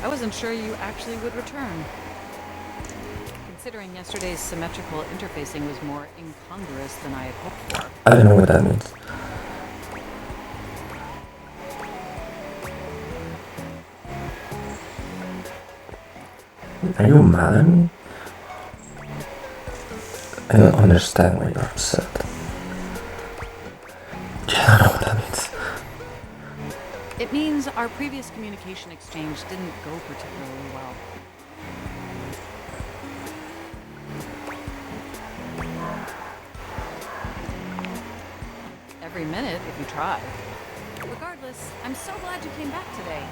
I wasn't sure you actually would return. Considering yesterday's symmetrical interfacing was more incongruous than I had hoped for. I don't know what that means. Are you mad at me? I don't understand why you're upset. Yeah, I don't know what that means. It means our previous communication exchange didn't go particularly well. Every minute, if you try. Regardless, I'm so glad you came back today.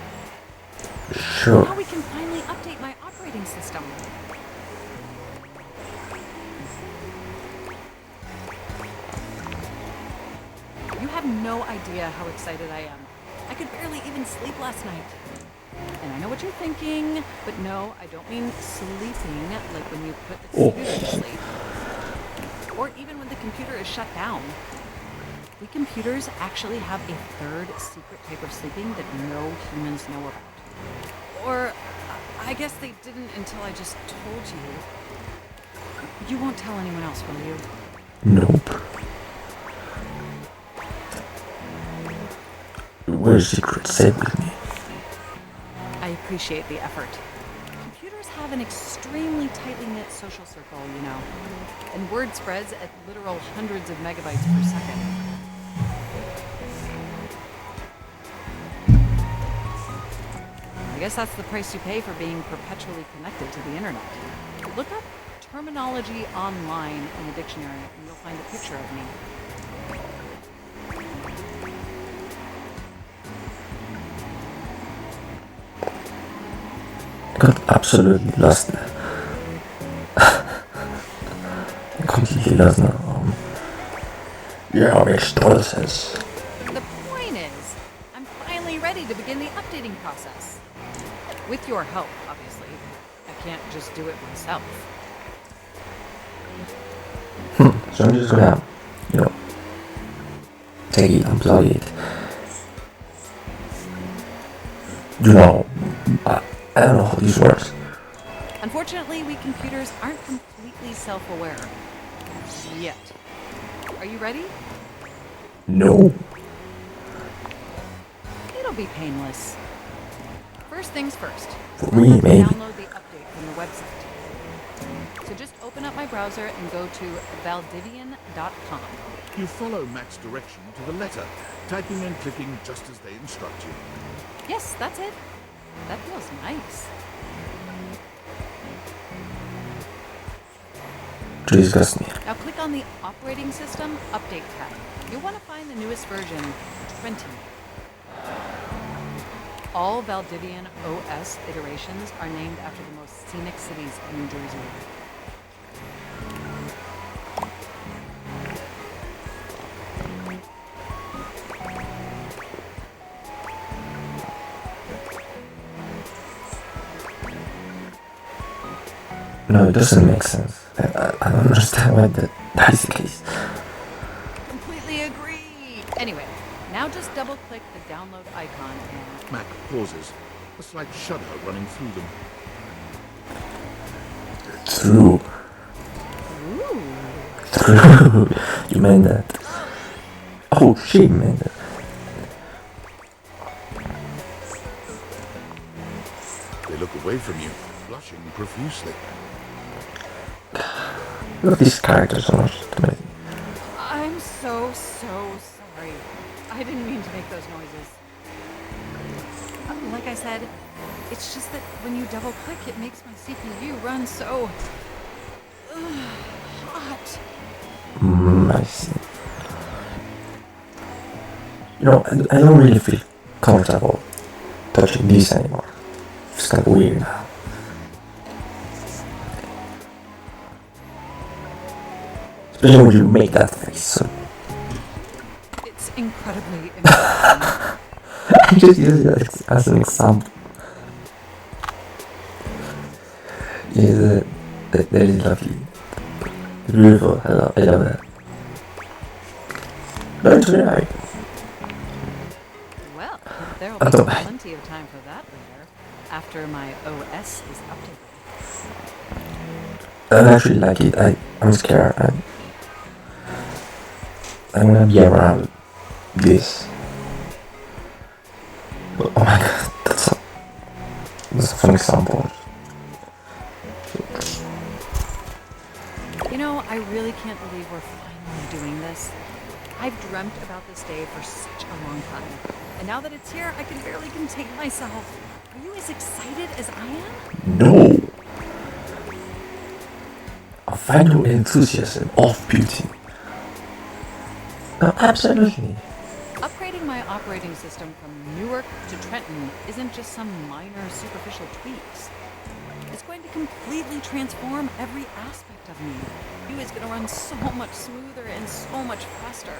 Sure. Now we can finally update my operating system. You have no idea how excited I am. I could barely even sleep last night. And I know what you're thinking, but no, I don't mean sleeping like when you put the computer to sleep. Or even when the computer is shut down. We computers actually have a third secret type of sleeping that no humans know about. Or, I guess they didn't until I just told you. You won't tell anyone else, will you? Nope. We're secret, safe with me. I appreciate the effort. Computers have an extremely tightly knit social circle, you know, and word spreads at literal hundreds of megabytes per second. I guess that's the price you pay for being perpetually connected to the internet. Look up terminology online in the dictionary and you'll find a picture of me. I got absolutely lost now. Completely lost now. Yeah, makes total sense. The point is, I'm finally ready to begin the updating process. With your help, obviously. I can't just do it myself. So I'm just gonna, take it, unplug it. I don't know how this works. Unfortunately, we computers aren't completely self-aware. Yet. Are you ready? No. It'll be painless. First things first. For me, maybe. Download the update from the website. So just open up my browser and go to valdivian.com. You follow Mac's direction to the letter, typing and clicking just as they instruct you. Yes, that's it. That feels nice. Disgust me. Now click on the Operating System Update tab. You'll want to find the newest version, 20. All Valdivian OS iterations are named after the most scenic cities of New Jersey. No, it doesn't make sense. I don't understand why that is the case. Completely agree. Anyway, now just double click the download icon and... Mac pauses, a slight shudder running through them. True. Ooh. True. You meant that. Oh, she meant that. They look away from you, blushing profusely. Look at these characters so much. I'm so sorry. I didn't mean to make those noises. Like I said, it's just that when you double click, it makes my CPU run so... hot. I see. I don't really feel comfortable touching these anymore. It's kind of weird now. Especially when you make that face. So It's incredibly embarrassing. I just use it as an example. Yeah, that is lovely. Beautiful. I love that. Don't Well, there'll I be don't- plenty of time for that later. after my OS is updated. I actually like it. I'm scared. I'm gonna be around this. But, oh my god, that's a fun example. You know, I really can't believe we're finally doing this. I've dreamt about this day for such a long time. And now that it's here, I can barely contain myself. Are you as excited as I am? No! I find your enthusiasm of beauty. No, absolutely. Upgrading my operating system from Newark to Trenton isn't just some minor superficial tweaks. It's going to completely transform every aspect of me. You is going to run so much smoother and so much faster.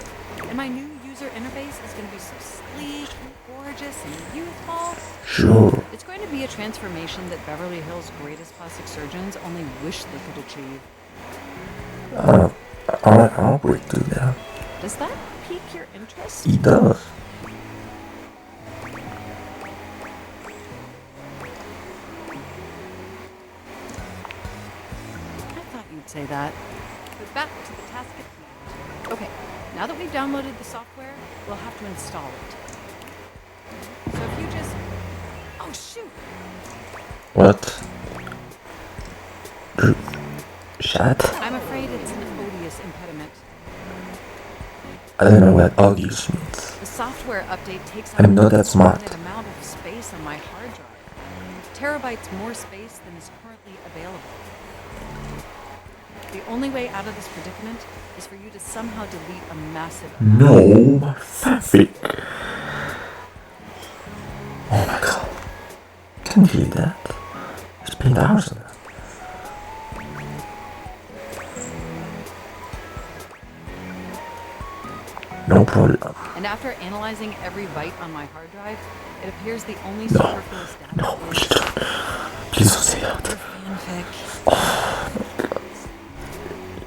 And my new user interface is going to be so sleek and gorgeous and youthful. Sure. It's going to be a transformation that Beverly Hills' greatest plastic surgeons only wish they could achieve. I'll agree to that. Does that pique your interest? It does. I thought you'd say that. But back to the task at hand. Okay, now that we've downloaded the software, we'll have to install it. So if you just... Oh, shoot! What? Chat? I'm afraid it's an odious impediment. I don't know what audios means. The software update takes up I'm not that smart. an amount of space on my hard drive. Terabytes more space than is currently available. The only way out of this predicament is for you to somehow delete a massive amount. No, my fanfic. Oh my god. Can you believe that? I spent hours on that. No problem. And after analyzing every byte on my hard drive, it appears the only No. superfluous data No, is please don't say that. your fanfic.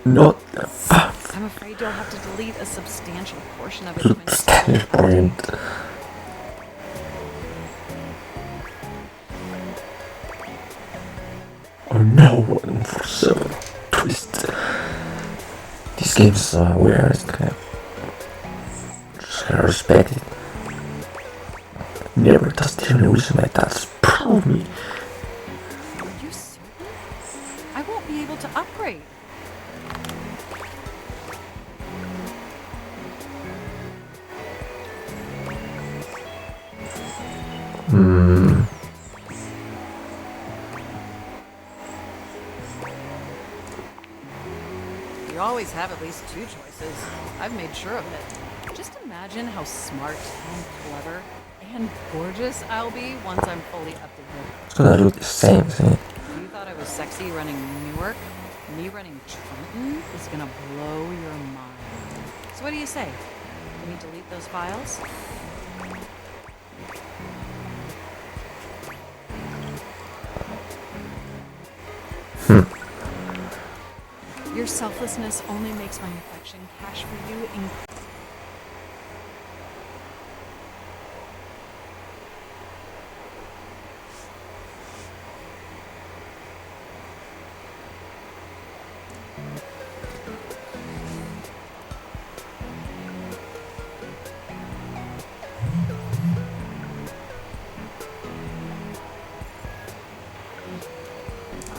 Not the fuck. I'm afraid you'll have to delete a substantial portion of it to install Standard it. point. Oh no, 147 twist. This game's so weird. Just gotta respect it. Never does the only reason my dad's proud of me. Are you certain? I won't be able to upgrade. You always have at least two choices. I've made sure of it. Just imagine how smart and clever and gorgeous I'll be once I'm fully updated. It's gonna look the same thing. You thought I was sexy running Newark? Me running Trenton is gonna blow your mind. So what do you say? Can we delete those files? Your selflessness only makes my affection cash for you in...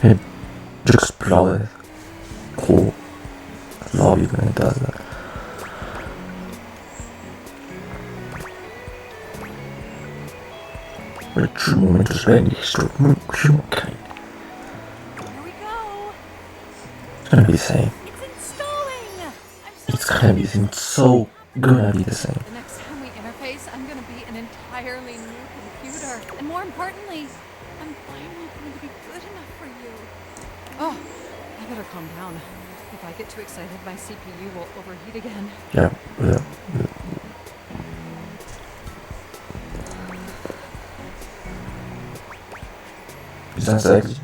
It just exploded. Cool. Love you when it does that. But true moment is ready, so humankind. Here we go! It's gonna be the same. It's installing! I'm so It's gonna be the same. It's so gonna be the same. The next time we interface, I'm gonna be an entirely new computer. And more importantly, I'm finally going to be good enough for you. Oh, I better calm down. If I get too excited, my CPU will overheat again. Yeah. Is that sexy?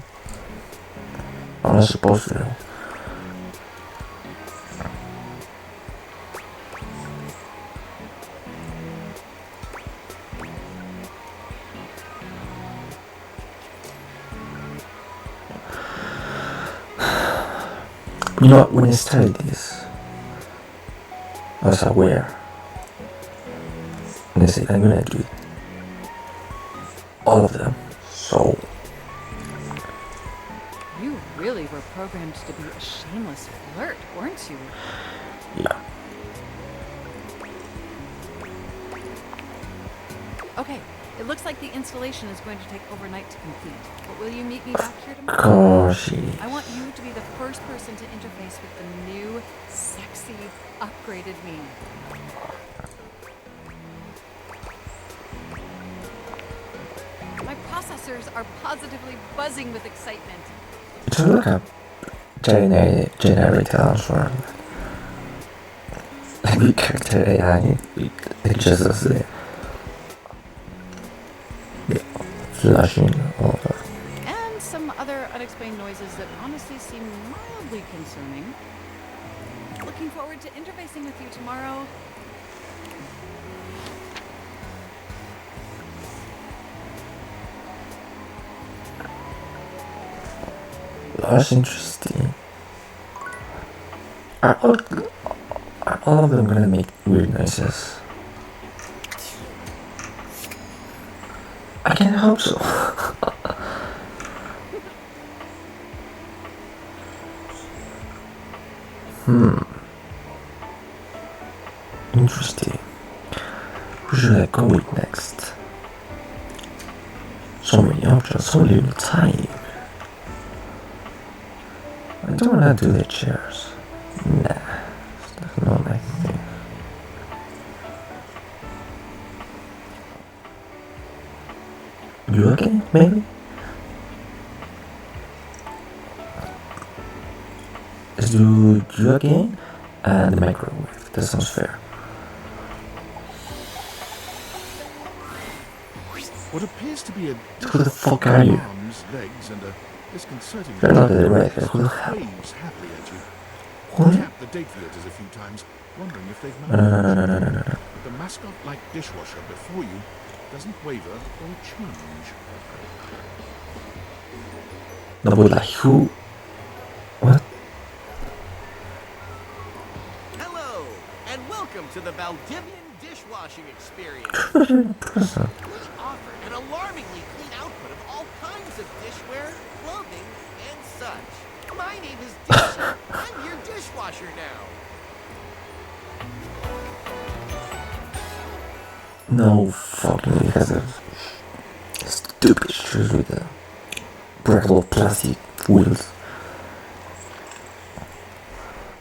I'm not supposed to know. You know, when I started this, I was aware. And I said, I'm gonna do all of them. So, You really were programmed to be a shameless flirt, weren't you? yeah. Okay, it looks like the installation is going to take overnight to complete. But will you meet me back here tomorrow? Gosh. I want you to be the first person to interface with the new, sexy, upgraded me. My processors are positively buzzing with excitement. It's like a generated answer. Like the character AI, it just does the flashing over. And some other unexplained noises that honestly seem mildly concerning. Looking forward to interfacing with you tomorrow. That's interesting. Are all of them gonna make weird noises? I can hope so. Interesting. Who should I go with next? So many options, so little time. I don't wanna do the chairs. Nah, that's not my thing. You again, maybe? Let's do you again and the microwave. That sounds fair. What appears to be a Who the fuck are you? arms, legs, and a disconcerting You're not the director. Who the hell? waves happily at you. What? Tapped the date theaters a few times, wondering if they've No. malfunctioned. But the mascot-like dishwasher before you doesn't waver or change. No, but like who? What? Hello, and welcome to the Valdivian dishwashing experience. We offer an alarmingly clean output of all kinds of dishware, clothing, and such. My name is Dishy. I'm your dishwasher now. No fucking he has a stupid shoes with a breakable plastic wheels.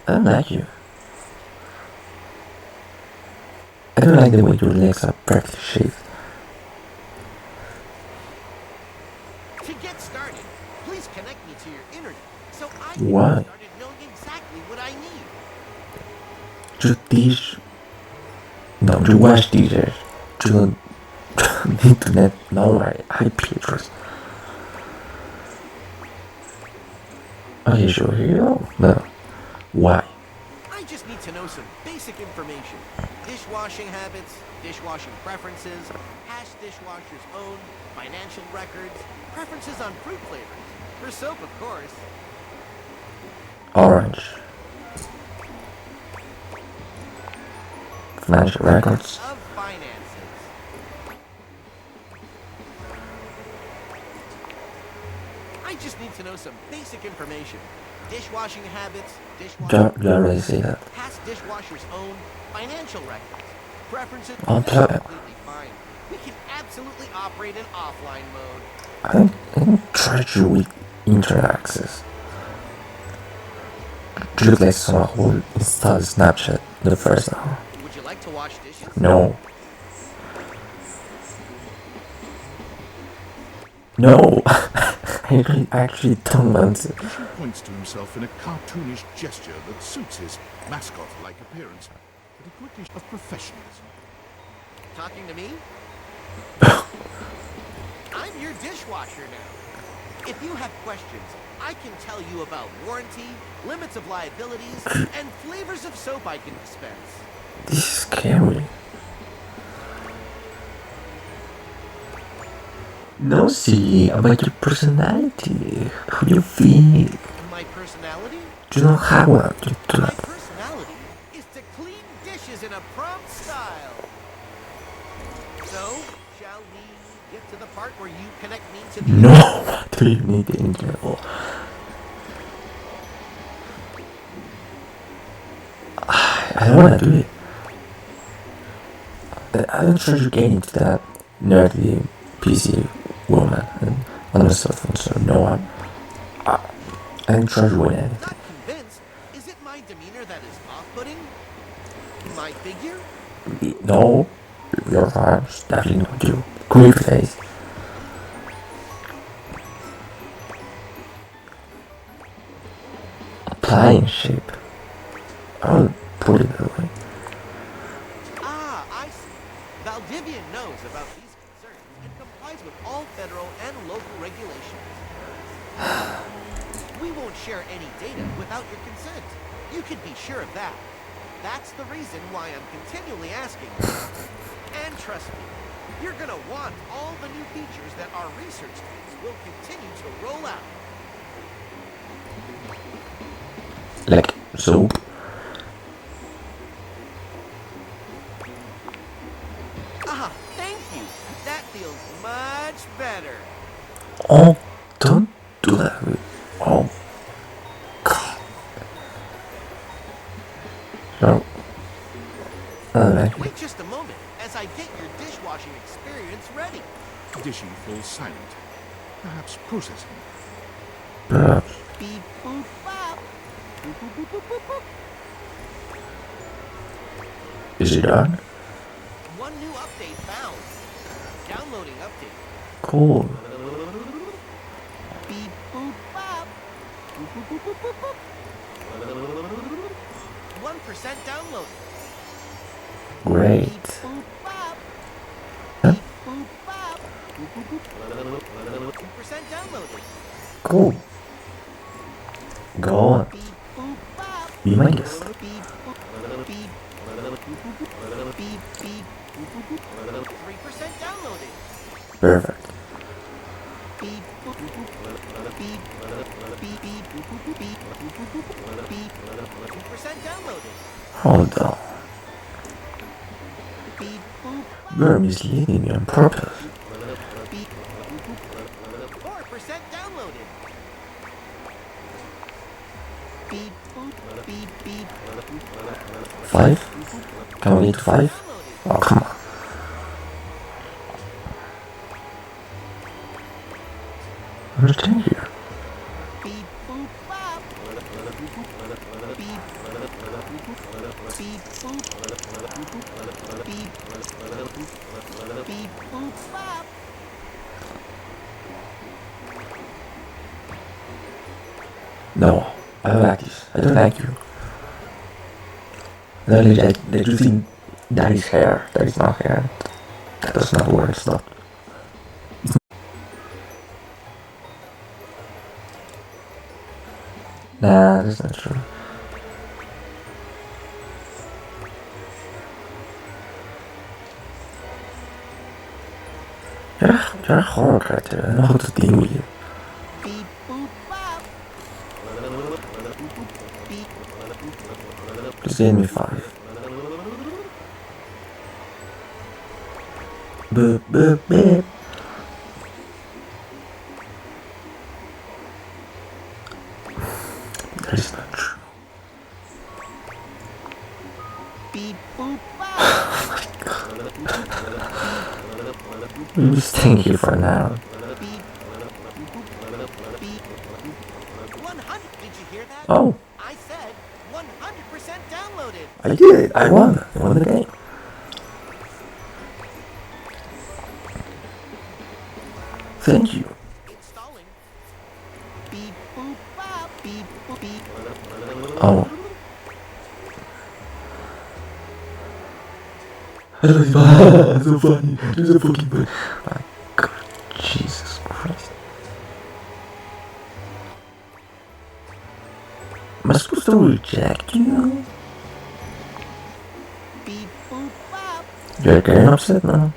I don't like you. I don't like the way your legs are practically shaved. To get started, please connect me to your internet so I Why? get started knowing exactly what I need. You teach. No, you wash dishes. You don't need to know my IP address. Okay, sure, here you go. No. Why? I just need to know some basic information. Dishwashing habits, dishwashing preferences, past dishwashers owned, financial records, preferences on fruit flavors. For soap, of course. Orange. Financial records. Of finances. I just need to know some basic information. Dishwashing habits, dishwashing You already say that. past dishwashers owned, financial records. Preferences On that's plan. completely fine. We can absolutely operate in offline mode. I don't trust you with internet access. You look like someone who installed Snapchat the first hour. Would you like to wash dishes? No. No! I actually don't want to. Dishy points to himself in a cartoonish gesture that suits his mascot-like appearance, but a quickly of professionalism. Talking to me? I'm your dishwasher now. If you have questions, I can tell you about warranty, limits of liabilities, and flavors of soap I can dispense. This is scary. No, see about your personality. How you feel. My personality? 就能哈过来，就 My 来。 personality is to clean dishes in a prompt style. So, shall we get to the part where you connect me to the... No, do you need the internet? Or I don't wanna do it. I don't try to get into that nerdy PC woman and other stuff, and so no, I don't try to win anything. Not convinced? Is it my demeanor that is off-putting? My figure? No, you're fine. It's definitely not you. Great face. Applying shape. I would put it that way. Ah, I see. Valdivian knows about these concerns and complies with all federal and local regulations. We won't share any data without your consent. You can be sure of that. That's the reason why I'm continually asking. And trust me, you're gonna want all the new features that our research teams will continue to roll out. Like soap. Ah, thank you. That feels much better. Oh, don't do that. Oh, God. No. Wait just a moment as I get your dishwashing experience ready. Dishy falls silent, perhaps processing. Perhaps. Beep boop bop. Boop boop boop boop boop boop. Is it done? One new update found. Downloading update. Cool. Beep boop bop. Boop boop boop boop boop boop. 1% downloaded. Great. Beep boop bop. Huh? Beep boop bop. Boop boop boop. 2% downloaded. Cool. Go on. Beep boop bop. Be my guest. Beep boop beep. Boop boop boop. Beep beep. Boop boop boop. 3% downloaded. Perfect. Beep boop boop. Beep beep beep. Boop boop boop beep. Boop boop boop. Beep. 2% downloaded. Hold on. Beep boop. You're misleading me on purpose. Beep. 4% downloaded. Beep boop. Beep beep. 5? Can we get to 5? Downloaded. Oh, come on. Where's 10 here? Beep boop bop. Beep. Beep boop. Beep. Beep boop bop. No, I don't like this. I don't like you. That you think that is hair. That is not hair. That does not work. It's not. Nah, that's not true. You're a horror character. I know how to deal with you. Beep boop bop. Beep. Just give me 5. Boop, boop, boop. That is not true. Beep boop bop. I'm just staying here for now. Beep. Beep. 100. Did you hear that? Oh, I said 100% downloaded. I did it. I won. I won the game. Thank you. Installing. Beep boop bop. Beep boop beep. Oh. So funny. You're so fucking funny. My God, Jesus Christ. Am I supposed to reject you? Beep boop bop. You're getting upset now.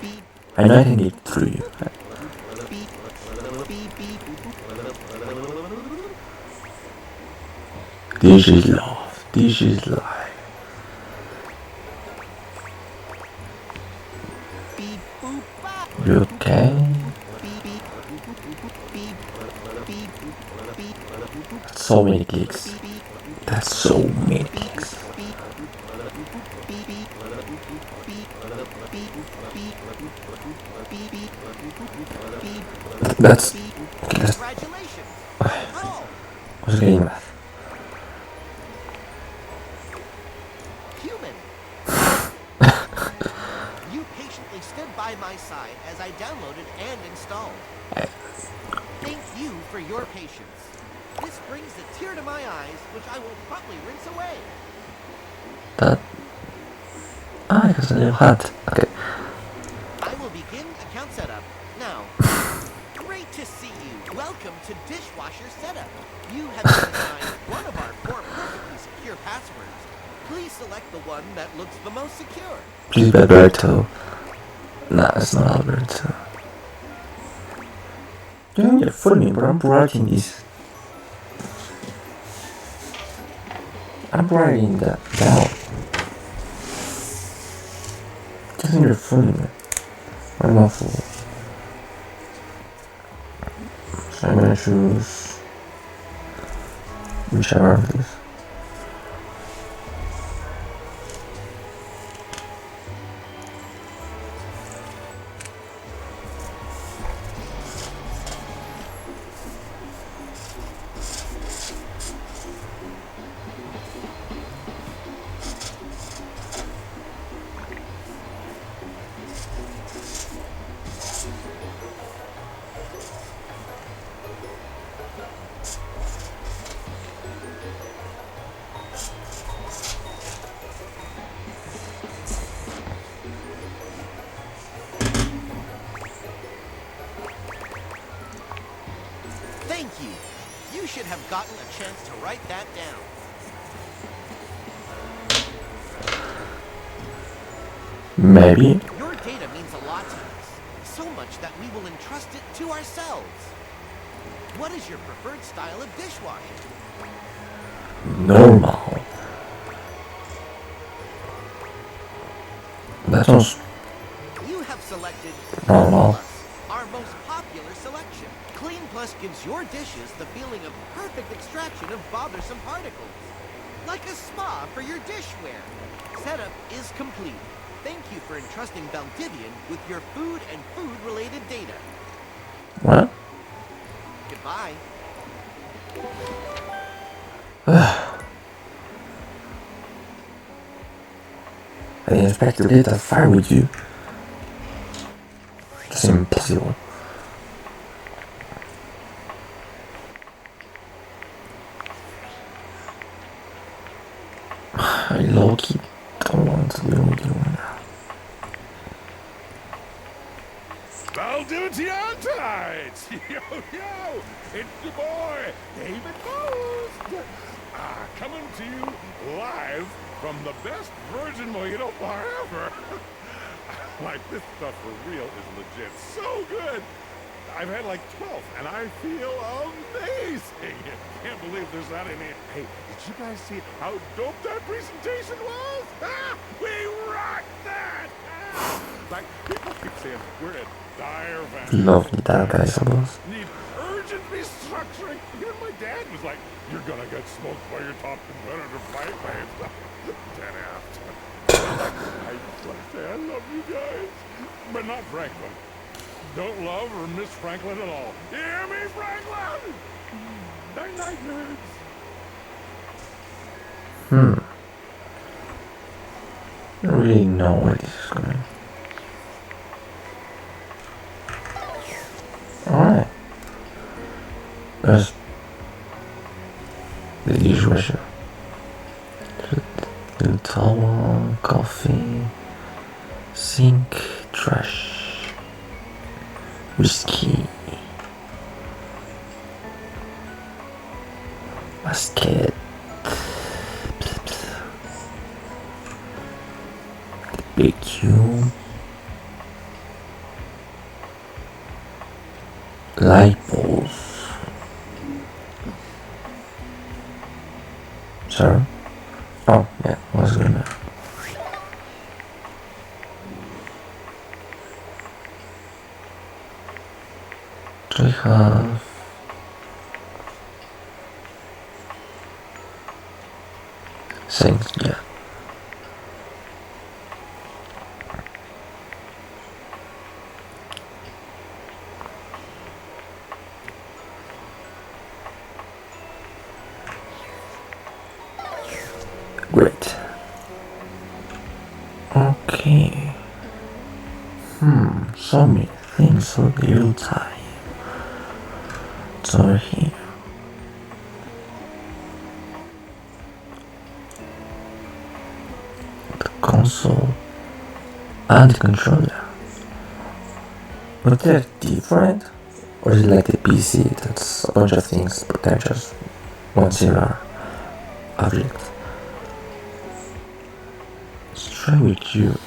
Beep. I know I can get through you. Beep. Beep beep. This is love. This is life. Beep boop bop. You okay? Beep beep boop boop boop beep beep boop beep boop So many clicks. beep beep That's so many beep clicks. beep beep beep That's beep. that's Congratulations. Oh, I was getting that. human. You patiently stood by my side as I downloaded and installed. Thank you for your patience. This brings a tear to my eyes, which I will promptly rinse away. That I has a new hat. Okay. I will begin account setup now. Great to see you. Welcome to Dishwasher Setup. You have been assigned one of our 4 perfectly secure passwords. Please select the one that looks the most secure. Please Alberto. Nah, it's not Alberto. You don't get funny, but I'm writing this. I'm writing that down. Doesn't get funny, man. I'm not fool. So I'm gonna choose whichever of these. Thank you. You should have gotten a chance to write that down. Maybe. Your data means a lot to us. So much that we will entrust it to ourselves. What is your preferred style of dishwashing? Normal. That sounds You have selected normal. Plus, our most popular selection. Clean Plus gives your dishes the feeling of perfect extraction of bothersome particles. Like a spa for your dishware. Setup is complete. Thank you for entrusting Valdivian with your food and food-related data. What? Goodbye. I expect to get that far with you. It's impossible. I low-key don't want to deal with you now. Valdutiantites! Yo, yo! It's your boy, David Most! Coming to you live from the best virgin mojito bar ever. Like, this stuff for real is legit so good. I've had like 12, and I feel amazing. Can't believe there's not any. Hey, did you guys see how dope that presentation was? We rocked that! Like, people keep saying we're at dire vantage. Lovely that guy, suppose. Need urgent restructuring. Even my dad was like, "You're gonna get smoked by your top competitor, fight waves." Dead ass. I love you guys, but not Franklin. Don't love or miss Franklin at all. You hear me, Franklin? Night night, nerds. I don't really know where this is going. Alright. There's the dishwasher. The towel, coffee, sink, trash, whiskey, basket, vacuum, light bulbs, Sorry. Oh, yeah, was gonna. Do we have. Things, yeah. Great. Okay. So many things, so little time. It's over here. The console and the controller. But they're different? Or is it like the PC that's a bunch of things but they're just one similar object? Let's try with you.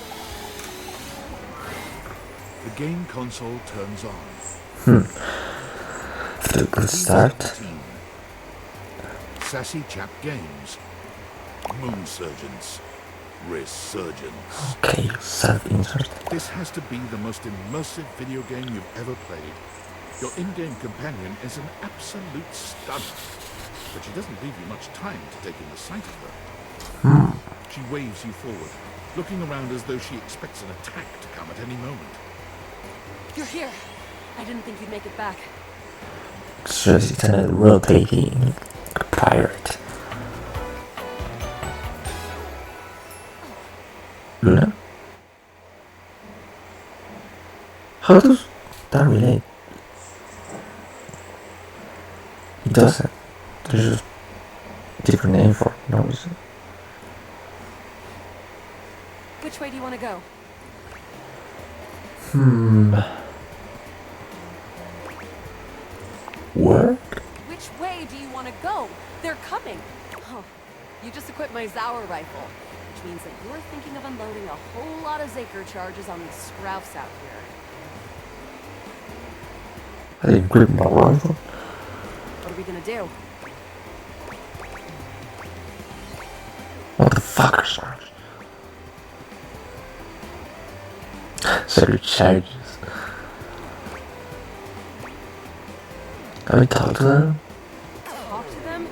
The game console turns on. After a good start. 17. Sassy Chap Games. Moon Surgeons. Resurgence. Okay, self-insert. This has to be the most immersive video game you've ever played. Your in-game companion is an absolute stunner, but she doesn't leave you much time to take in the sight of her. She waves you forward, looking around as though she expects an attack to come at any moment. You're here. I didn't think you'd make it back. It's just it's a rotating pirate. Luna? How does that relate? It doesn't. There's just a different name for it, no reason. Which way do you want to go? Where? Which way do you want to go? They're coming. Oh, you just equipped my Zauer rifle, which means that you're thinking of unloading a whole lot of Zaker charges on these Scroufs out here. I didn't grip my rifle. What are we gonna do? What the fuck are charges? Sorry, charges. Can we talk to them? Talk to them?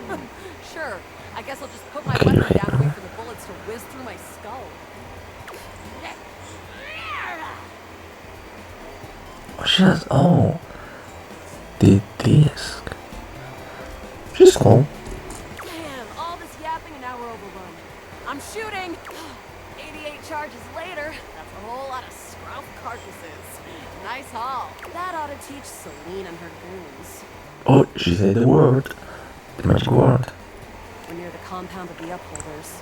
Sure. I guess I'll just put my Can you weapon hit down and them? wait for the bullets to whiz through my skull. Oh, she has. Oh. The disc. She's cool. Damn, all this yapping and now we're overrun. I'm shooting! 88 charges later, that's a whole lot of Scrouf carcasses. Nice haul. That ought to teach Celine and her goons. Oh, she said the word. The magic word. We're near the compound of the upholders.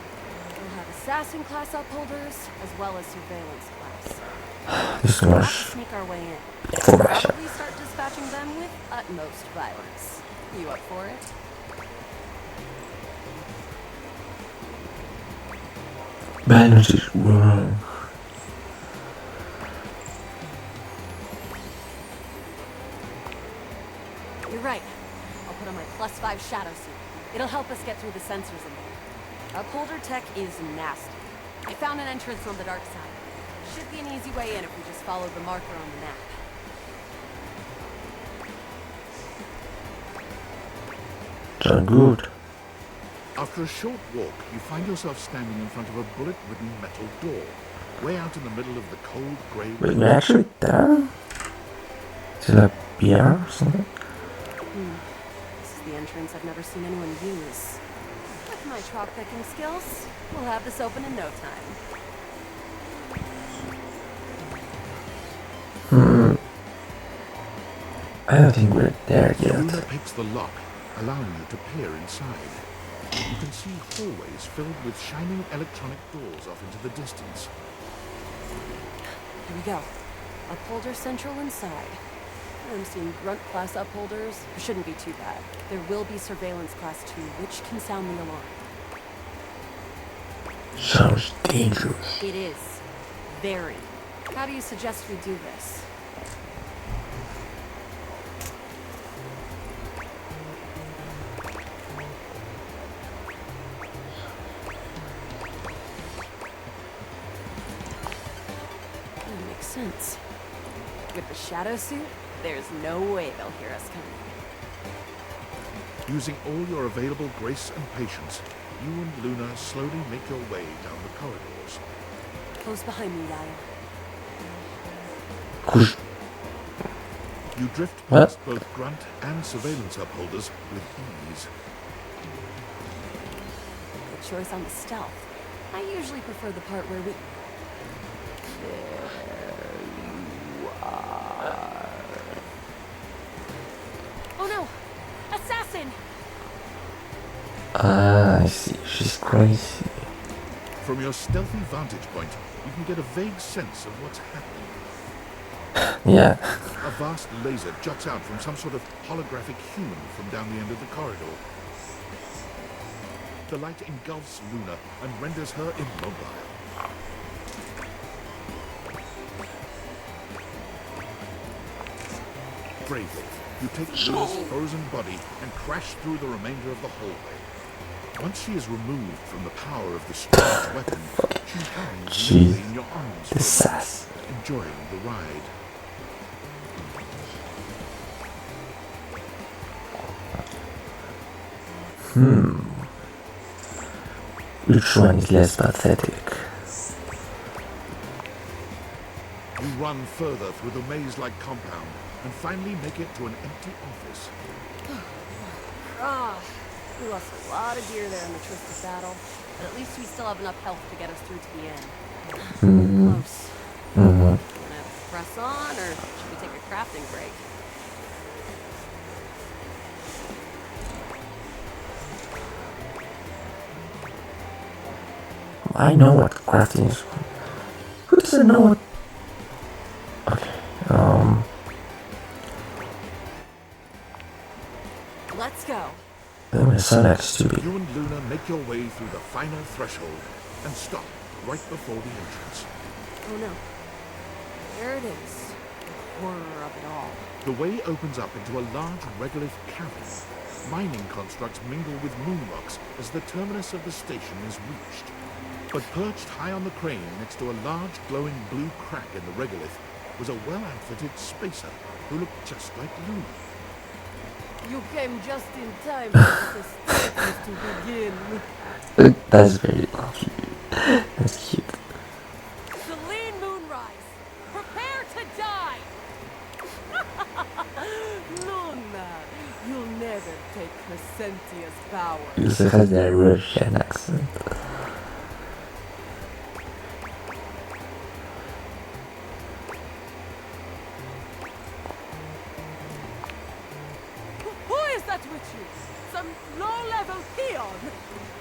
We'll have assassin class upholders, as well as surveillance class. This We'll have to was sneak our way in. for Russia. Probably start dispatching them with utmost violence. You up for it? Balance is wrong. You're right. I'll put on my +5 shadow suit. It'll help us get through the sensors in there. Upholder tech is nasty. I found an entrance on the dark side. Should be an easy way in if we just follow the marker on the map. So good. After a short walk, you find yourself standing in front of a bullet-ridden metal door, way out in the middle of the cold grey. Wait, we're actually there? Is it like beer or something? This is the entrance I've never seen anyone use. With my chalk picking skills, we'll have this open in no time. I don't think we're there Luna yet. picks the lock, allowing you to peer inside. You can see hallways filled with shining electronic doors off into the distance. Here we go. Upholder central inside. I'm seeing grunt class upholders. It shouldn't be too bad. There will be surveillance class 2, which can sound the alarm. Sounds dangerous. It is. Very. How do you suggest we do this? sense. With the shadow suit, there's no way they'll hear us coming. Using all your available grace and patience, you and Luna slowly make your way down the corridors. Close behind me, Yaya. Kush. You drift What? past both grunt and surveillance upholders with ease. Good choice on the stealth. I usually prefer the part where we... Oh no! Assassin! Ah, I see. She's crazy. From your stealthy vantage point, you can get a vague sense of what's happening. Yeah. A vast laser juts out from some sort of holographic human from down the end of the corridor. The light engulfs Luna and renders her immobile. Bravely, you take Luna's frozen body and crash through the remainder of the hallway. Once she is removed from the power of the strange weapon, she hangs Jeez. limply in your arms for a The moment, sass. enjoying the ride. Which one is less pathetic? You run further through the maze-like compound and finally make it to an empty office. Ah, we lost a lot of gear there in the Twisted battle, but at least we still have enough health to get us through to the end. Close. Gonna press on, or should we take a crafting break? I know what crafting is. Who doesn't know what? Okay. Let's go. I'm gonna sound like stupid. You and Luna make your way through the final threshold and stop right before the entrance. Oh no. There it is. The horror of it all. The way opens up into a large regolith cavern. Mining constructs mingle with moon rocks as the terminus of the station is reached. But perched high on the crane next to a large glowing blue crack in the regolith was a well-outfitted spacer who looked just like Luna. You came just in time for the stages to begin. That's very cute. That's cute. Celine Moonrise, prepare to die! Luna, you'll never take Crescentia's power. You also has that Russian accent. Who is that with you? Some low-level peon?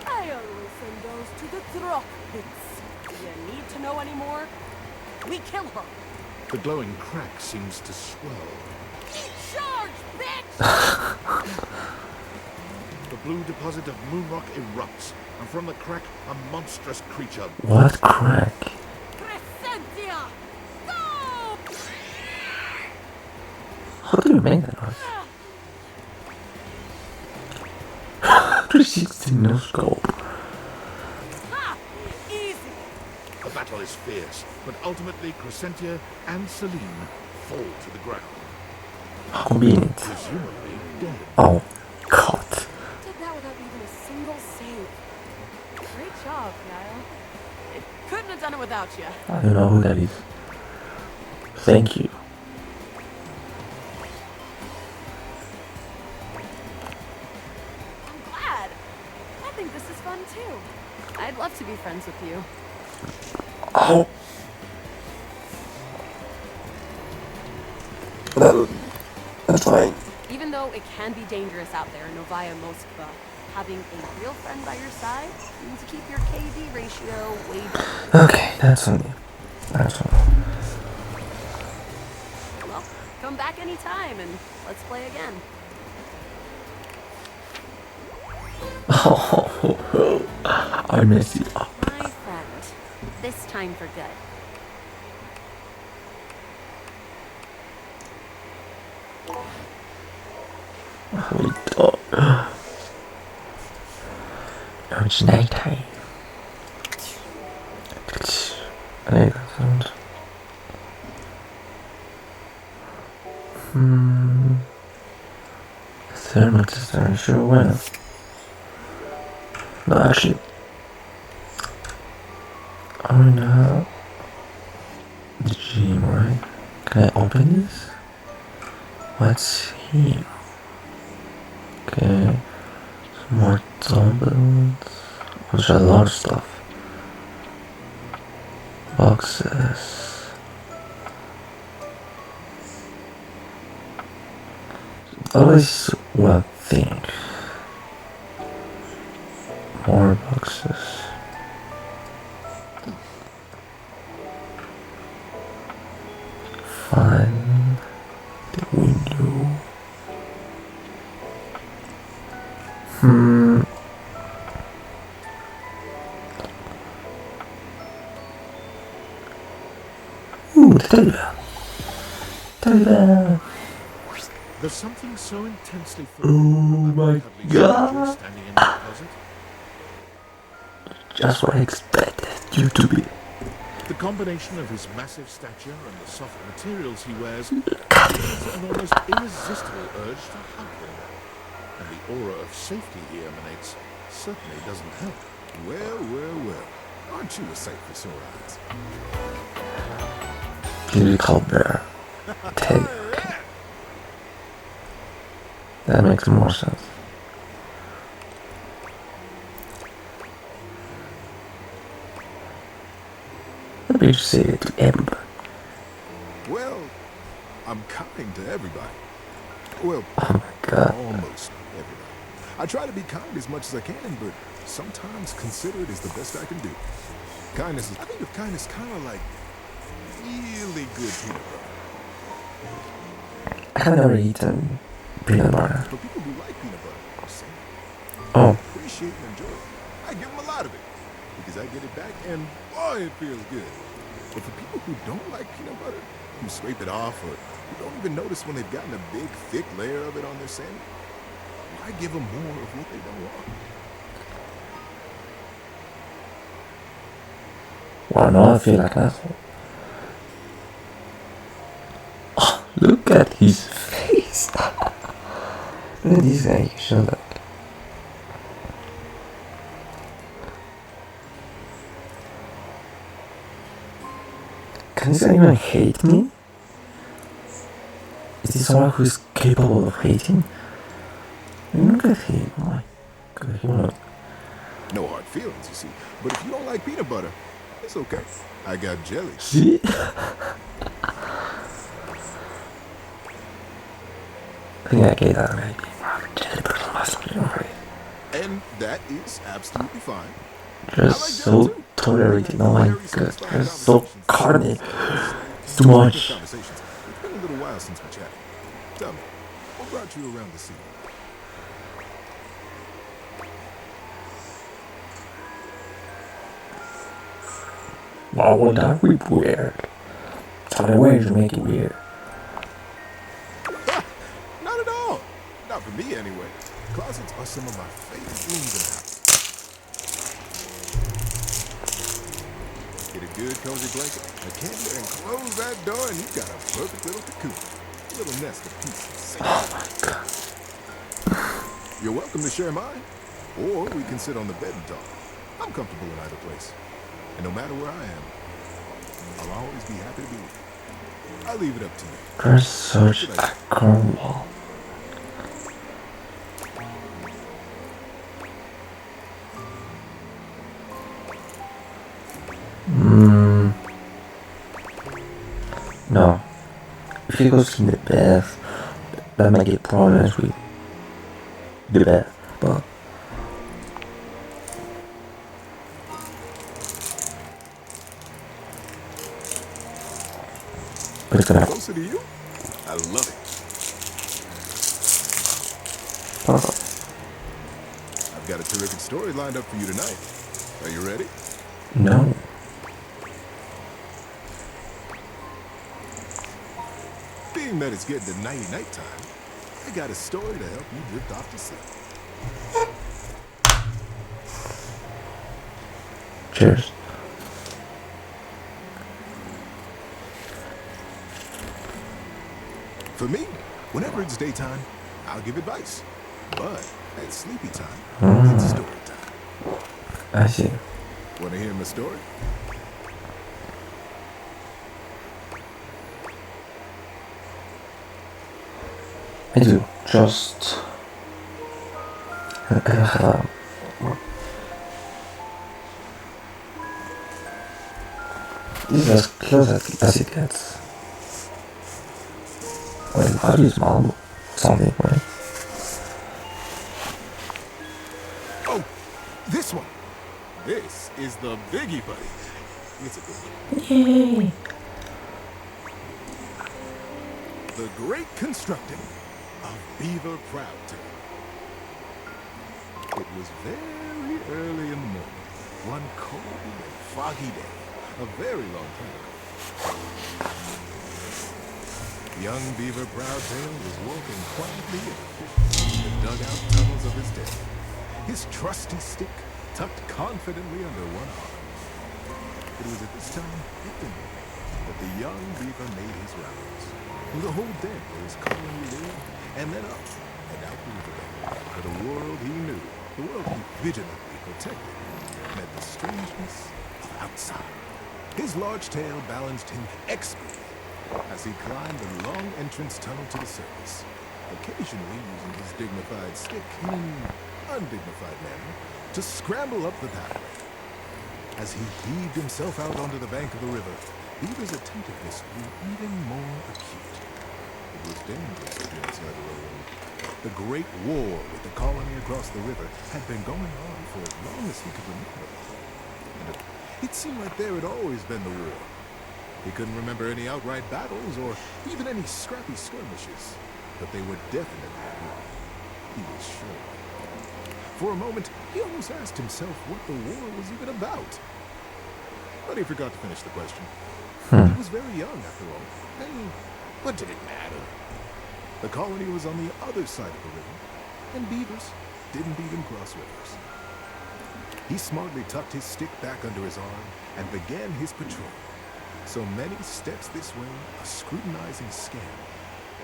I always send those to the drop pits. Do you need to know any more? We kill her. The glowing crack seems to swell. Eat charge, bitch! The blue deposit of moonrock erupts, and from the crack, a monstrous creature. What crack? Crescentia! Go! How do you make that noise? 360 no scope. Ha! Easy! The battle is fierce, but ultimately Crescentia and Celine fall to the ground, How convenient. presumably dead. Oh, God. Did that without even a single save. Great job, Niall. It couldn't have done it without you. I don't know who that is. Thank you. I'm glad. I think this is fun too. I'd love to be friends with you. Oh. That's fine. Even though it can be dangerous out there in Novaya Moskva, having a real friend by your side means to keep your KD ratio way down. Okay, that's on me. That's on me. Well, come back anytime and let's play again. Oh, I messed you up. My friend. This time for good. We don't. Now it's nighttime. I like that sound. Thermal tester, sure, why not? No, actually, I don't know the gym, right? Can I open this? What's here? Okay, some more dumbbells. There's a lot of stuff. Boxes. Always one thing. More boxes. Find the window. Ooh, the teddy bear. Teddy bear. There's something so intensely Oh my God. standing in that closet. Just what I expected you to be. The combination of his massive stature and the soft materials he wears causes an almost irresistible urge to hug him. And the aura of safety he emanates certainly doesn't help. Well, well, well. Aren't you a sight for sore eyes? Beautiful bear. Teddy. That makes more sense. Let me just say it to everybody. Well, I'm kind to everybody. Well, Oh my God. almost everybody. I try to be kind as much as I can, but sometimes considerate is the best I can do. Kindness is, I think of kindness kind of like really good peanut butter. I have never eaten peanut butter. For people who like peanut butter, I'm saying, Oh, appreciate and enjoy it. I give them a lot of it because I get it back and boy, it feels good. But for people who don't like peanut butter, who scrape it off or who don't even notice when they've gotten a big, thick layer of it on their sandwich, why give them more of what they don't want? well, now I feel like an asshole. Oh, look at his face. Look at this guy. Shut up. Can this guy even hate me? Is this someone who is capable of hating? Look at him. Oh my God, he wanna... No hard feelings, you see. But if you don't like peanut butter, it's okay. I got jelly. See? I think I gave that maybe. Jelly person must be alright. And that is absolutely fine. Just so tolerated. Oh my God, you're so carny. It's too much. Conversations. It's been a little while since we chatted. Tell me, what brought you around the city? Why would that be weird? Tell me ways to make it weird. Not at all. Not for me, anyway. Closets are some of my favorite rooms in the house. Get a good cozy blanket, a candle, and close that door, and you've got a perfect little cocoon. A little nest of peace and safety. Oh my God. You're welcome to share mine, or we can sit on the bed and talk. I'm comfortable in either place. And no matter where I am, I'll always be happy to be with you. I'll leave it up to you. There's such a cornwall. No. If he goes in the bath, that might get problems with the bath. But it's gonna happen. Closer to you? I love it. I've got a terrific story lined up for you tonight. Are you ready? No. Being that it's getting to night time, I got a story to help you drift off to sleep. Cheers. For me, whenever it's daytime, I'll give advice. But at sleepy time, it's story time. I see. Want to hear my story? I do. Just this is as close as it gets. Wait, how do you smell something, right? Oh, this one. This is the Biggie Buddy. It's a good one. The Great Constructing of Beaver Proudtail. It was very early in the morning, one cold and foggy day, a very long time ago. Young Beaver Proudtail was walking quietly and efficiently in the dugout tunnels of his den, his trusty stick tucked confidently under one arm. It was at this time, at the morning, that the young beaver made his rounds through the whole den where his colony lived, and then up and out the riverbed, where the world he knew, the world he vigilantly protected, met the strangeness of outside. His large tail balanced him expertly as he climbed the long entrance tunnel to the surface, occasionally using his dignified stick in an undignified manner to scramble up the pathway. As he heaved himself out onto the bank of the river, Beaver's attentiveness grew even more acute. It was dangerous to be inside alone. The Great War with the colony across the river had been going on for as long as he could remember. And it seemed like there had always been the war. He couldn't remember any outright battles or even any scrappy skirmishes, but they were definitely war. He was sure. For a moment, he almost asked himself what the war was even about. But he forgot to finish the question. He was very young, after all, and what did it matter? The colony was on the other side of the river, and beavers didn't even cross rivers. He smartly tucked his stick back under his arm and began his patrol. So many steps this way, a scrutinizing scan,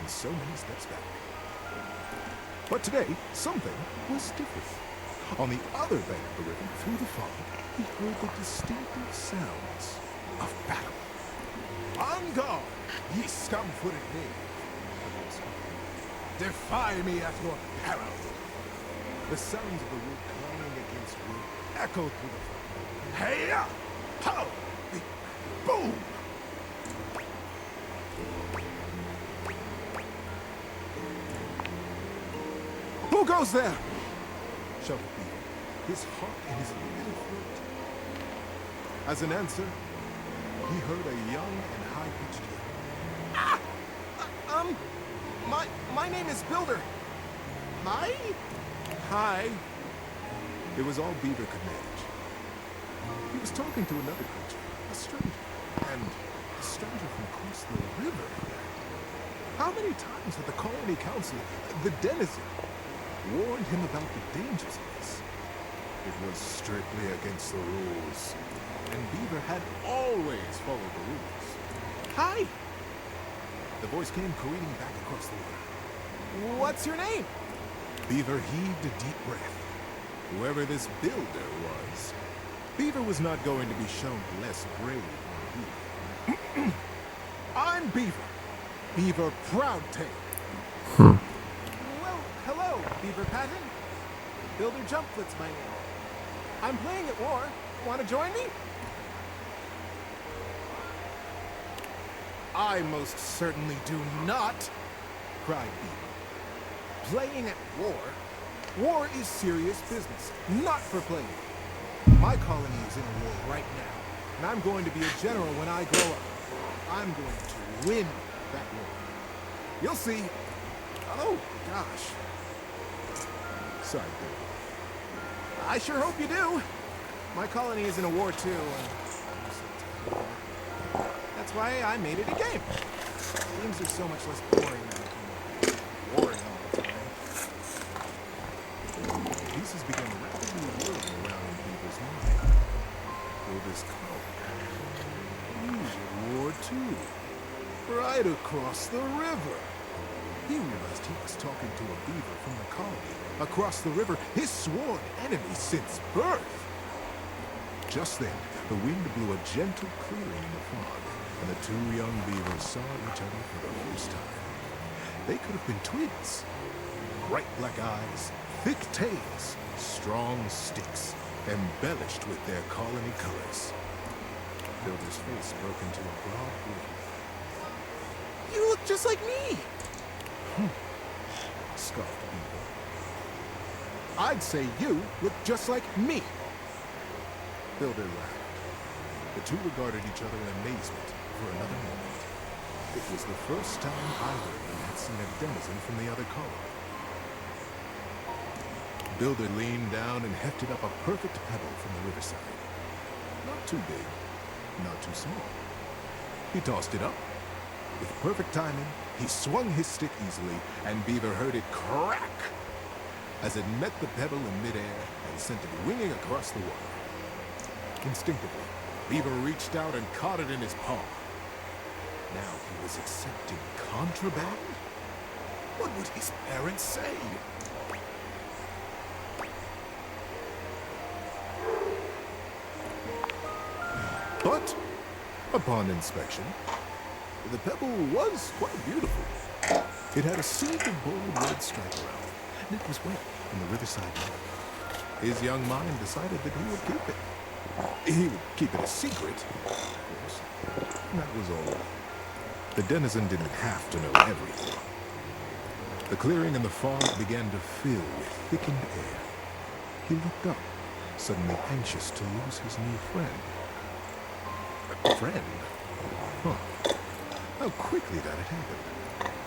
and so many steps back. But today, something was different. On the other bank of the river, through the fog, he heard the distinctive sounds of battle. On guard, ye scum-footed knave! Defy me at your peril! The sounds of the wood clanging against wood echoed through the fog. Hey-ya! How! Boom! Who goes there? Shouted Beaver, his heart in his little throat. As an answer, he heard a young and high-pitched yell. Ah! My name is Builder. Hi? Hi. It was all Beaver could manage. He was talking to another creature, a stranger, and a stranger from across the river. How many times had the Colony Council, the Denizen, warned him about the dangers of this? It was strictly against the rules, and Beaver had always followed the rules. Hi! The voice came careening back across the river. What's your name? Beaver heaved a deep breath. Whoever this builder was, Beaver was not going to be shown less brave than he. I'm Beaver. Beaver Proudtail. Well, hello, Beaver Patton. Builder Jumpfoot's my name. I'm playing at war. Want to join me? I most certainly do not, cried Beaver. Playing at war? War is serious business, not for playing. My colony is in a war right now, and I'm going to be a general when I grow up. I'm going to win that war. You'll see. Oh, gosh. Sorry, Bill. I sure hope you do. My colony is in a war, too. That's why I made it a game. Games are so much less boring than warring all the time. Pieces began rapidly whirling around Beaver's mind. Will this colony? He's at war, too. Right across the river. He realized he was talking to a beaver from the colony across the river, his sworn enemy since birth. Just then, the wind blew a gentle clearing in the fog, and the two young beavers saw each other for the first time. They could have been twins. Bright black eyes, thick tails, strong sticks, embellished with their colony colors. Builder's face broke into a broad grin. You look just like me! Scoffed Beaver. I'd say you look just like me. Builder laughed. The two regarded each other in amazement for another moment. It was the first time either of them had seen a denizen from the other colony. Builder leaned down and hefted up a perfect pebble from the riverside. Not too big, not too small. He tossed it up. With perfect timing, he swung his stick easily, and Beaver heard it crack as it met the pebble in midair and sent it winging across the water. Instinctively, Beaver reached out and caught it in his paw. Now he was accepting contraband? What would his parents say? But, upon inspection, the pebble was quite beautiful. It had a single bold red stripe around it, and it was wet in the riverside mud. His young mind decided that he would keep it. He would keep it a secret, of course. And that was all. The denizen didn't have to know everything. The clearing and the fog began to fill with thickened air. He looked up, suddenly anxious to lose his new friend. A friend? Huh. How quickly that had happened.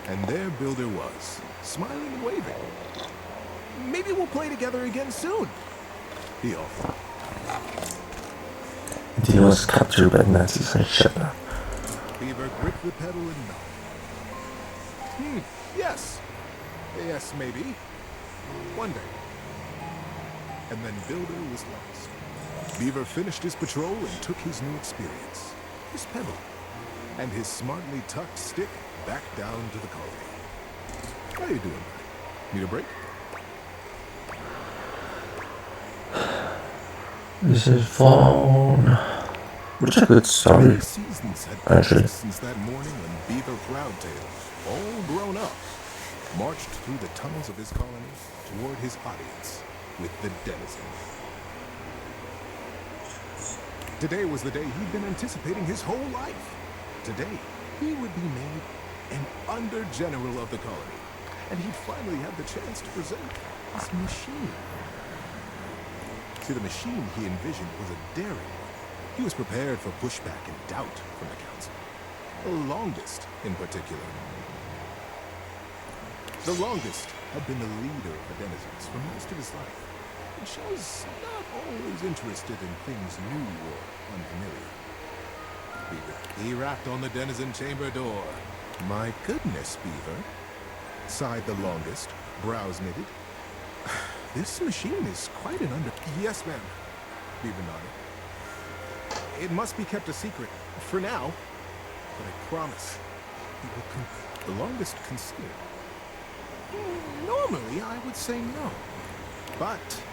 And there Builder was, smiling and waving. Maybe we'll play together again soon, he offered. And he was captured by Nazis and shit. Beaver gripped the pedal and nodded. Yes. Yes, maybe. One day. And then Builder was lost. Beaver finished his patrol and took his new experience, his pebble, and his smartly tucked stick back down to the colony. How you doing, buddy? Need a break? This is phone. Which is a good story. The seasons had Actually. passed since that morning when Beaver Proudtail, all grown up, marched through the tunnels of his colony toward his audience with the denizen. Today was the day he'd been anticipating his whole life. Today, he would be made an under-general of the colony, and he'd finally have the chance to present his machine. See, the machine he envisioned was a daring one. He was prepared for pushback and doubt from the council. The longest, in particular. The longest had been the leader of the denizens for most of his life, and shows not always interested in things new or unfamiliar. He rapped on the denizen chamber door. My goodness, Beaver, sighed the longest, brows knitted. This machine is quite an under... Yes, ma'am, Beaver nodded. It must be kept a secret, for now, but I promise it will the longest considered. Normally, I would say no, but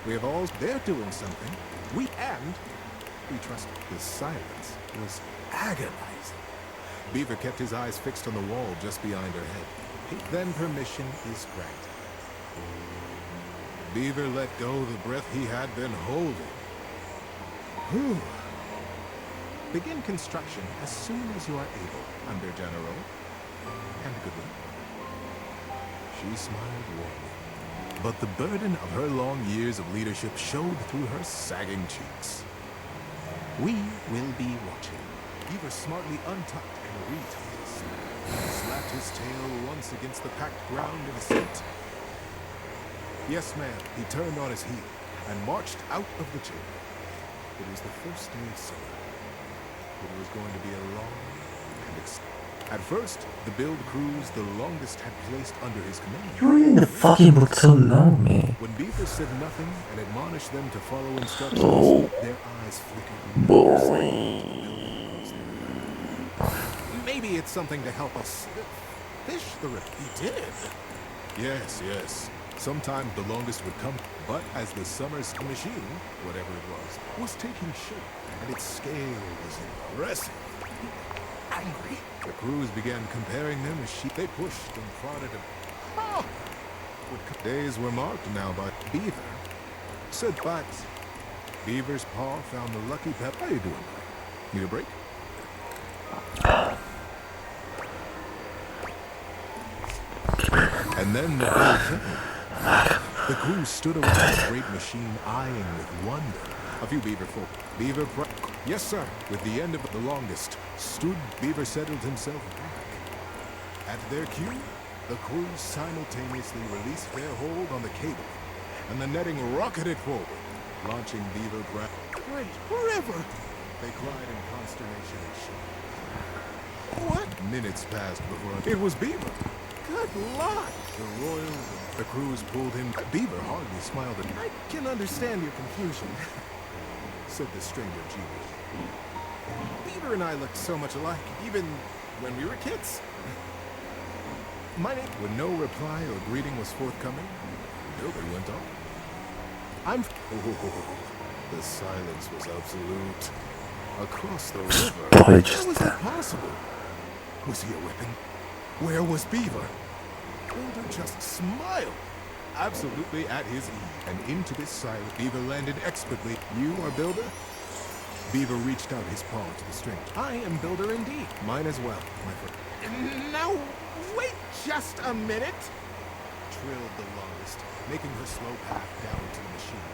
we have all... They're doing something. We trust. The silence was agonizing. Beaver kept his eyes fixed on the wall just behind her head. Then permission is granted. Beaver let go the breath he had been holding. Whew. Begin construction as soon as you are able, Under General. And good luck. She smiled warmly, but the burden of her long years of leadership showed through her sagging cheeks. We will be watching. Beaver smartly untucked and retucked his snap, slapped his tail once against the packed ground in assent. Yes, ma'am. He turned on his heel and marched out of the chamber. It was the first day of summer. It was going to be a long and At first, the build crews the longest had placed under his command. You're reading the fucking book so long, man. When Beaver said nothing and admonished them to follow instructions, their eyes flickered. Boring. Maybe it's something to help us fish the river. He did. Yes, yes. Sometimes the longest would come, but as the summer's machine, whatever it was taking shape, and its scale was impressive. Angry, the crews began comparing them as sheep. They pushed and prodded him. Oh! Days were marked now by Beaver. Said but Beaver's paw found the lucky pep. How you doing? Need a break? And then the bell tinkled. The crew stood around the great machine, eyeing with wonder. A few beaver folk. Yes, sir. With the end of the longest, stood Beaver settled himself back. At their cue, the crew simultaneously released their hold on the cable, and the netting rocketed forward, launching Beaver Great forever! They cried in consternation and shame. What? Minutes passed before it was Beaver. Good luck! The crews pulled him. Beaver hardly smiled at me. I can understand your confusion, said the stranger genially. Beaver and I looked so much alike, even when we were kids. My name. When no reply or greeting was forthcoming, Builder went on. The silence was absolute. Across the river. How was that possible? Was he a weapon? Where was Beaver? Builder just smiled. Absolutely at his ease. And into this silence, Beaver landed expertly. You are Builder? Beaver reached out his paw to the stranger. I am Builder indeed. Mine as well, my friend. Now, wait just a minute, trilled the longest, making her slow path down to the machine.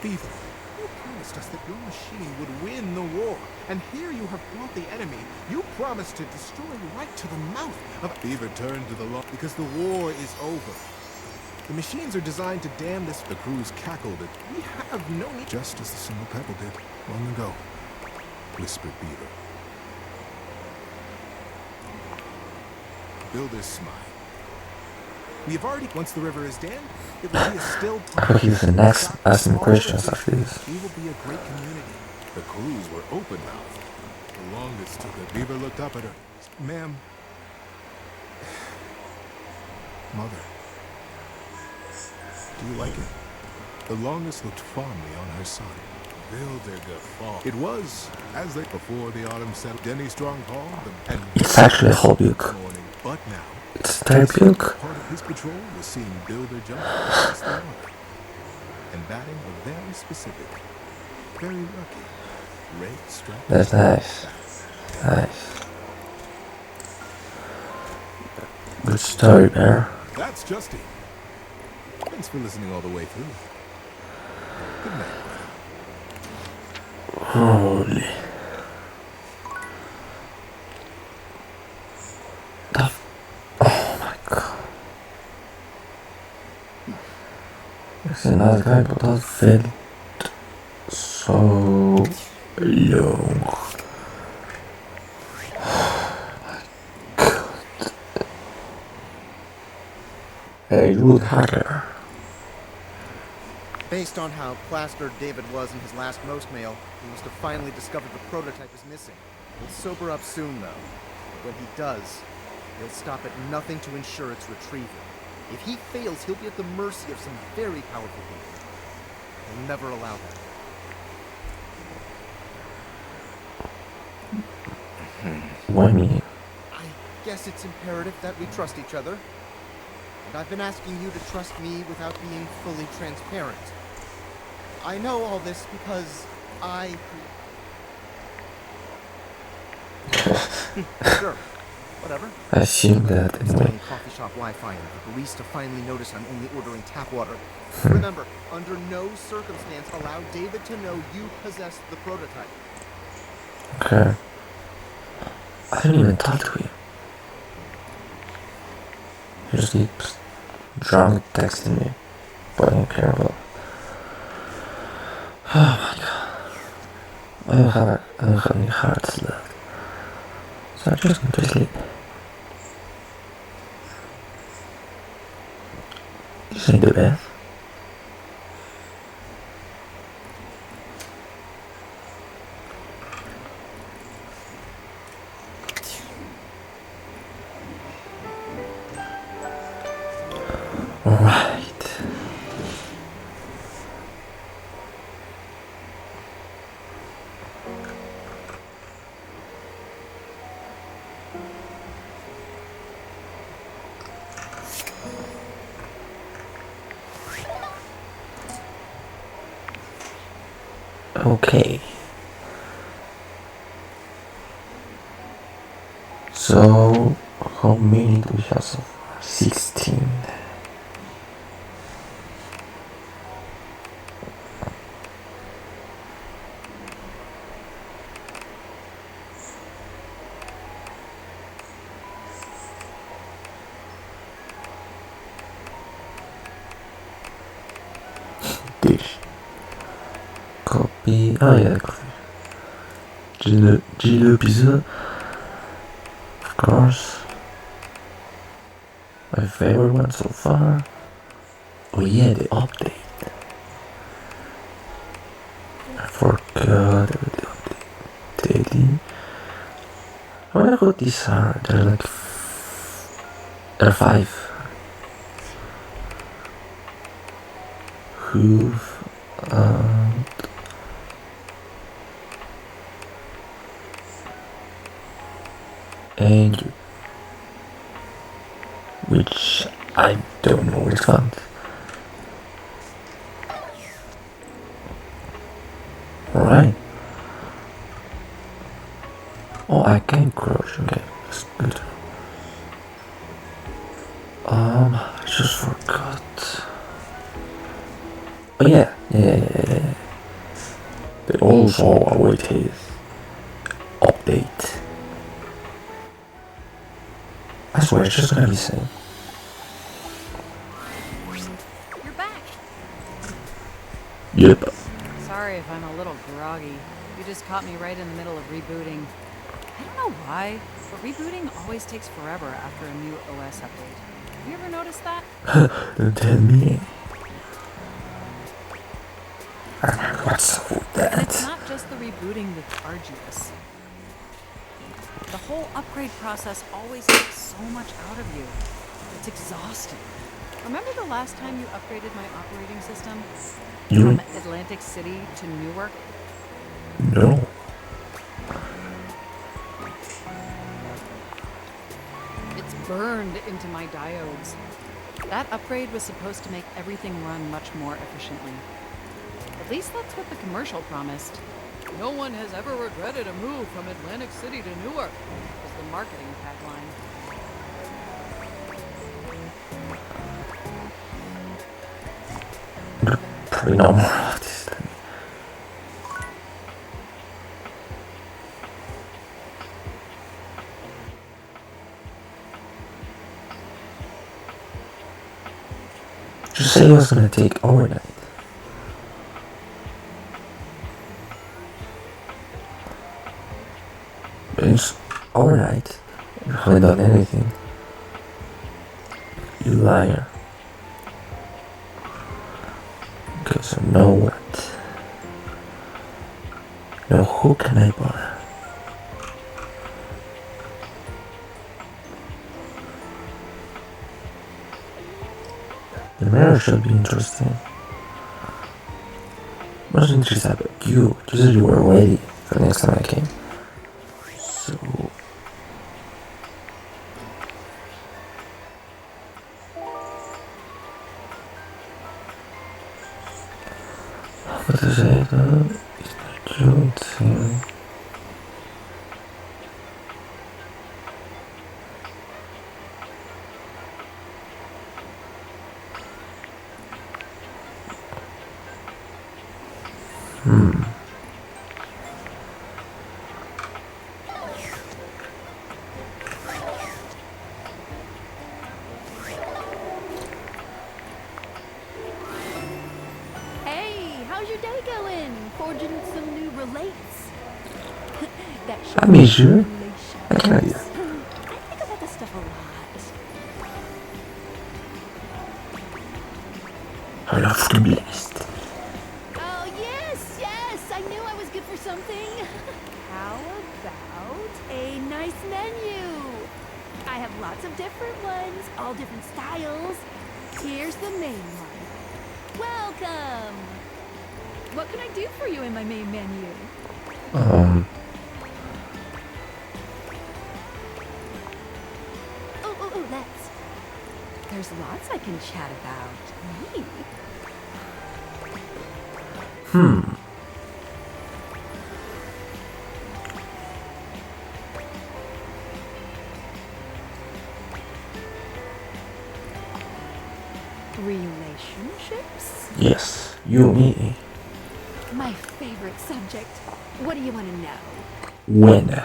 Beaver, you promised us that your machine would win the war, and here you have brought the enemy. You promised to destroy right to the mouth of... Beaver turned to the law because the war is over. The machines are designed to dam this... The crews cackled it. We have no need... Just as the single pebble did long ago, whispered Beaver. Builder's smile. We have already... Once the river is dammed, it will be a still... He's the next asking questions after this. We will be a great community. The crews were open-mouthed. The longest took it. Beaver looked up at her. Ma'am. Mother. Do you like it? The longest looked fondly on her son. Builder guffawed. It was, as they before the autumn settled, Denny Strong called them, and It's actually a whole book. morning. But now, It's a entire book. part of his patrol was seeing Builder jump across the water and batting a very specific, very lucky red stripe. That's nice. Nice. Good story, Bear. That's just it. Thanks for listening all the way through. Good night, brother. Holy. Oh my god. Actually, another guy, but that felt so long. Hey, Rude Hacker. Based on how plastered David was in his last most mail, he must have finally discovered the prototype is missing. He'll sober up soon, though. But when he does, he'll stop at nothing to ensure its retrieval. If he fails, he'll be at the mercy of some very powerful people. He'll never allow that. Why me? I guess it's imperative that we trust each other. And I've been asking you to trust me without being fully transparent. I know all this because I... Sure, whatever. I assume that It's anyway. on coffee shop Wi-Fi and the barista finally noticed I'm only ordering tap water. Remember, under no circumstance allow David to know you possess the prototype. Okay. I didn't even talk to him. He just keeps drunk texting me, but I don't care about. Oh my god. I don't have any hearts left. So I'm just going to sleep. Just need to bed. Alright. Okay. So, how many do we have so far? 16. Dish. Copy. Oh yeah, copy. G pizza. Of course. My favorite one so far. Oh yeah, the update. I forgot the update. I wonder what these are. They're like they're 5. Hoof. And which I don't know which one. Alright. Oh, I can crouch. Okay, that's good. I just forgot. Oh yeah. They also awaited update. I swear it's just gonna be the same. You're back. Yep. Sorry if I'm a little groggy. You just caught me right in the middle of rebooting. I don't know why, but rebooting always takes forever after a new OS update. Have you ever noticed that? Don't tell me. What's up with And it's that? not just the rebooting that's arduous. The whole upgrade process always takes so much out of you. It's exhausting. Remember the last time you upgraded my operating system? You From Atlantic City to Newark? no. It's burned into my diodes. That upgrade was supposed to make everything run much more efficiently. At least that's what the commercial promised. No one has ever regretted a move from Atlantic City to Newark, was the marketing tagline. Probably not more of this than me. Just say it was gonna take overnight. It's overnight. You haven't done anything. You liar. Okay, so now what? Now who can I bother? The mirror should be interesting. Most interesting about you. You said you were ready for the next time I came. So what is it? It's not June thing. Hey, how's your day going? Forging some new relates? That I miss you. relations. I can idea. I think about this stuff a lot. I love fucking blessed. Oh, yes, I knew I was good for something. How about a nice menu? I have lots of different ones, all different styles. Here's the main one. Welcome. What can I do for you in my main menu? Oh, let's. There's lots I can chat about. Me? relationships? Yes, you, me. My favorite subject. What do you want to know? When?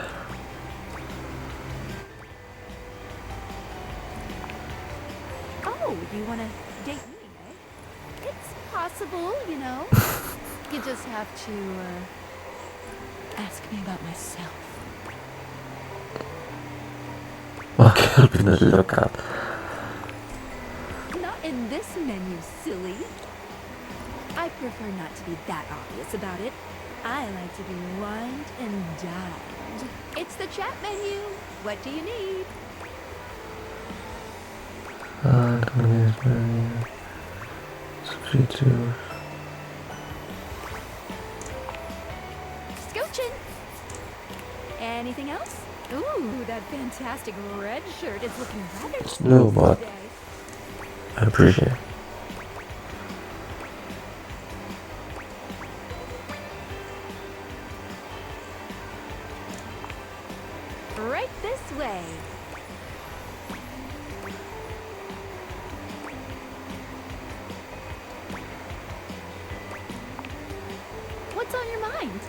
Oh, you want to date me, eh? It's possible, you know. You just have to, ask me about myself. Okay, I'll be on the lookout. Not in this menu, silly. I prefer not to be that obvious about it. I like to be wined and dined. It's the chat menu. What do you need? Scooching. Anything else? Ooh, that fantastic red shirt is looking rather No, but today. I appreciate it. Right this way. What's on your mind?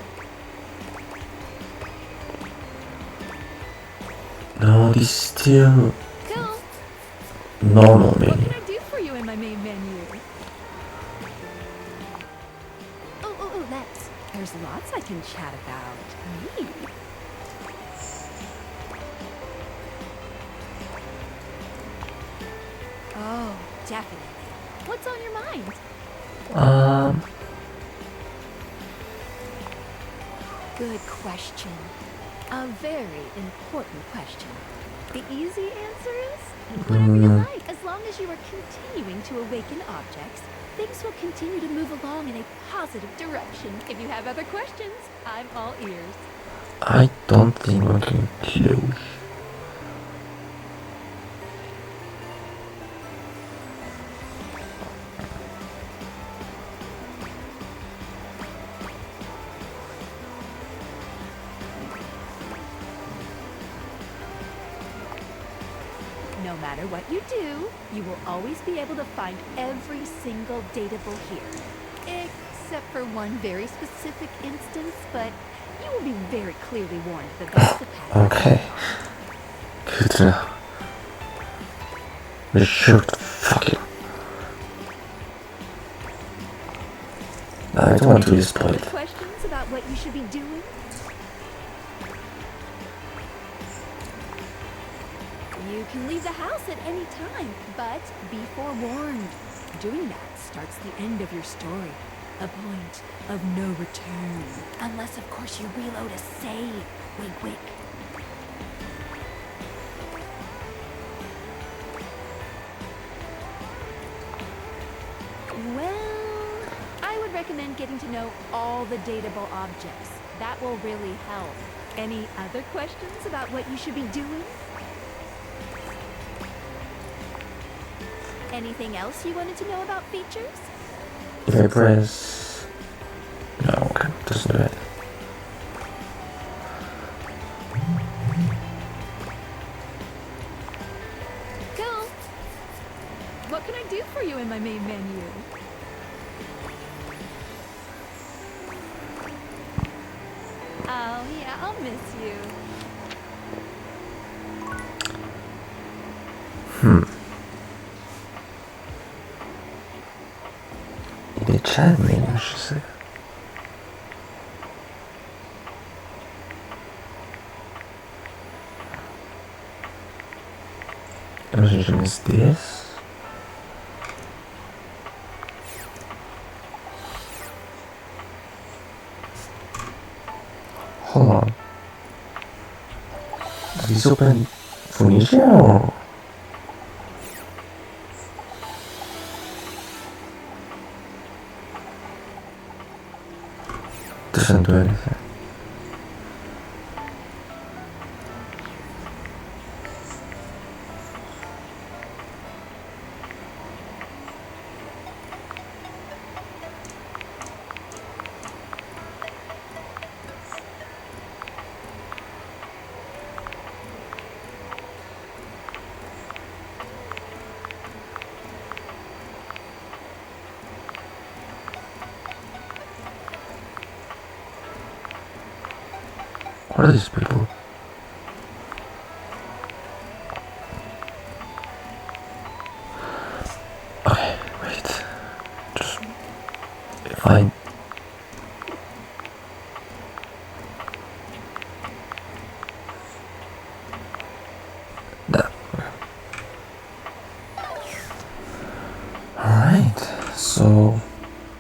No, this is still Cool. normal What menu. can I do for you in my main menu? Let's. There's lots I can chat about. Me. Oh, definitely. What's on your mind? Good question. A very important question. The easy answer is whatever you like. As long as you are continuing to awaken objects, things will continue to move along in a positive direction. If you have other questions, I'm all ears. I don't think we can close. No matter what you do, you will always be able to find every single datable here. Except for one very specific instance, but you will be very clearly warned that that's the pattern. Okay. Good to know. The shirt, fuck you. I don't want to be Other spoiled. questions about what you should be doing? You can leave the house at any time, but be forewarned. Doing that starts the end of your story. A point of no return. Unless, of course, you reload a save. Wink, wink. Well, I would recommend getting to know all the datable objects. That will really help. Any other questions about what you should be doing? Anything else you wanted to know about features? If I press... No, okay, doesn't do it. Cool. What can I do for you in my main menu? Oh, yeah, I'll miss you. In the chat menu, I should say. Imagine is this? Hold on. Is this open Phoenicia or? Doesn't do anything. What are these people? Okay, wait. Just find. That. Alright, so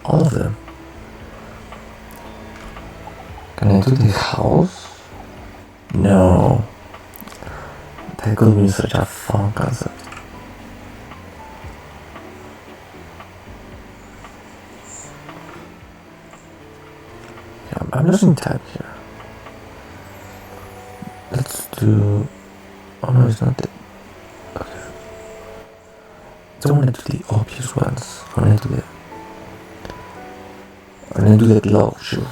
all of them. Can I do the house? No. That could be such a fun concept. Yeah, I'm losing time here. Let's do. Oh no, it's not the. Okay. I don't want to do the obvious ones. I want to do the glove, sure.